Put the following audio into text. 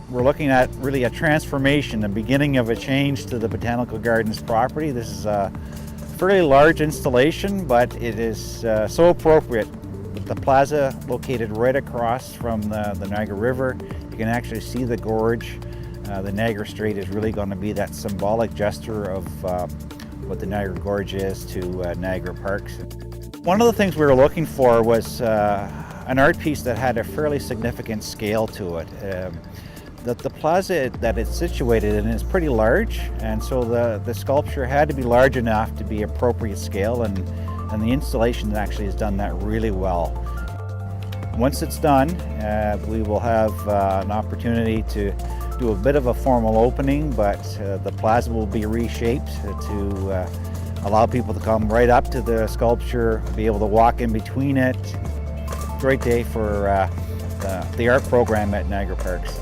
We're looking at really a transformation, the beginning of a change to the Botanical Gardens property. This is a fairly large installation, but it is so appropriate. With the plaza located right across from the Niagara River, you can actually see the gorge. The Niagara Strait is really going to be that symbolic gesture of what the Niagara Gorge is to Niagara Parks. One of the things we were looking for was an art piece that had a fairly significant scale to it. The plaza that it's situated in is pretty large, and so the sculpture had to be large enough to be appropriate scale, and the installation actually has done that really well. Once it's done, we will have an opportunity to do a bit of a formal opening, but the plaza will be reshaped to allow people to come right up to the sculpture, be able to walk in between it. Great day for the art program at Niagara Parks.